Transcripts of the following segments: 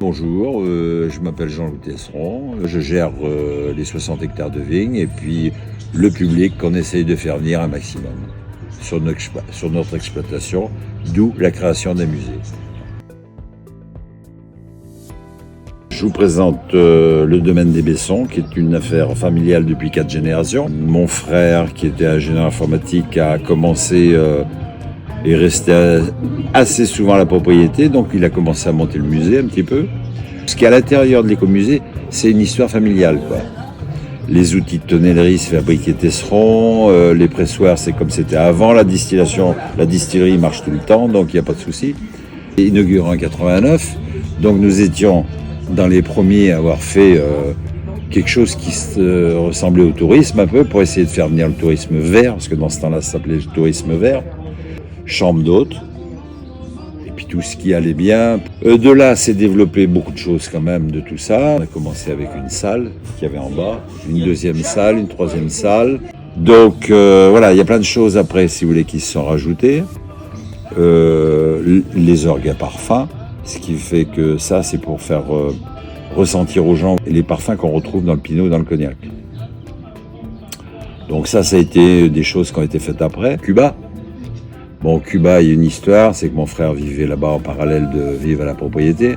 Bonjour, je m'appelle Jean-Loup Tesseron, je gère les 60 hectares de vignes et puis le public qu'on essaye de faire venir un maximum sur notre exploitation, d'où la création d'un musée. Je vous présente le domaine des Bessons, qui est une affaire familiale depuis 4 générations. Mon frère, qui était ingénieur informatique, a commencé et restait assez souvent à la propriété, donc il a commencé à monter le musée un petit peu. Ce qui est à l'intérieur de l'écomusée, c'est une histoire familiale, quoi. Les outils de tonnellerie se fabriquaient Tesseron, les pressoirs c'est comme c'était avant la distillation, la distillerie marche tout le temps, donc il n'y a pas de souci. Inauguré en 89, donc nous étions dans les premiers à avoir fait quelque chose qui ressemblait au tourisme un peu, pour essayer de faire venir le tourisme vert, parce que dans ce temps-là ça s'appelait le tourisme vert. Chambre d'hôtes, et puis tout ce qui allait bien. De là, s'est développé beaucoup de choses quand même de tout ça. On a commencé avec une salle qu'il y avait en bas, une deuxième salle, une troisième salle. Donc voilà, il y a plein de choses après, si vous voulez, qui se sont rajoutées. Les orgues à parfum, ce qui fait que ça, c'est pour faire ressentir aux gens les parfums qu'on retrouve dans le pinot et dans le cognac. Donc ça a été des choses qui ont été faites après. Cuba. Bon, Cuba, il y a une histoire, c'est que mon frère vivait là-bas en parallèle de vivre à la propriété.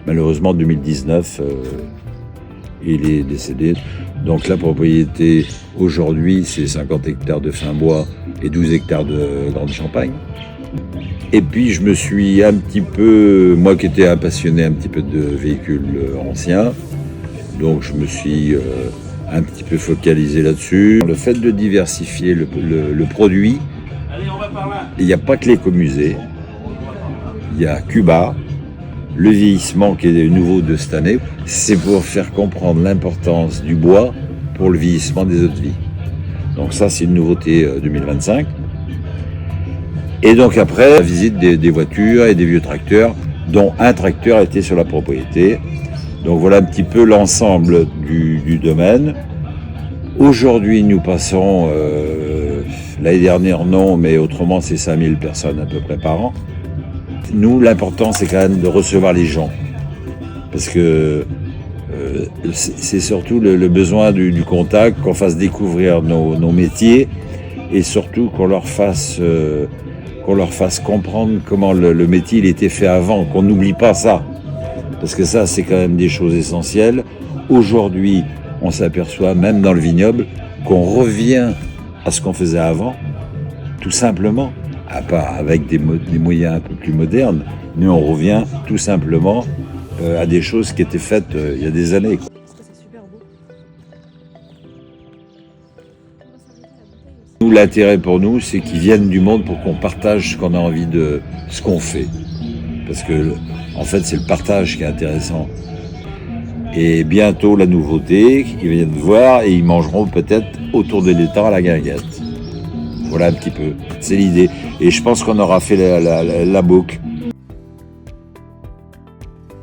Malheureusement, en 2019, il est décédé. Donc la propriété, aujourd'hui, c'est 50 hectares de fin bois et 12 hectares de grande champagne. Et puis, je me suis un petit peu, moi qui étais un passionné un petit peu de véhicules anciens, donc je me suis un petit peu focalisé là-dessus. Le fait de diversifier le produit, il n'y a pas que l'écomusée, il y a Cuba, le vieillissement qui est nouveau de cette année. C'est pour faire comprendre l'importance du bois pour le vieillissement des eaux de vie. Donc ça, c'est une nouveauté 2025. Et donc après, la visite des voitures et des vieux tracteurs, dont un tracteur était sur la propriété. Donc voilà un petit peu l'ensemble du domaine. Aujourd'hui, nous passons... l'année dernière, non, mais autrement, c'est 5000 personnes à peu près par an. Nous, l'important, c'est quand même de recevoir les gens. Parce que c'est surtout le besoin du contact, qu'on fasse découvrir nos métiers et surtout qu'on leur fasse comprendre comment le métier il était fait avant, qu'on n'oublie pas ça. Parce que ça, c'est quand même des choses essentielles. Aujourd'hui, on s'aperçoit, même dans le vignoble, qu'on revient à ce qu'on faisait avant, tout simplement, avec des moyens un peu plus modernes, mais on revient tout simplement à des choses qui étaient faites il y a des années. Nous, l'intérêt pour nous, c'est qu'ils viennent du monde pour qu'on partage ce qu'on a envie de, ce qu'on fait. Parce que, en fait, c'est le partage qui est intéressant. Et bientôt, la nouveauté, ils viennent voir et ils mangeront peut-être autour de l'étang à la guinguette. Voilà un petit peu, c'est l'idée. Et je pense qu'on aura fait la boucle.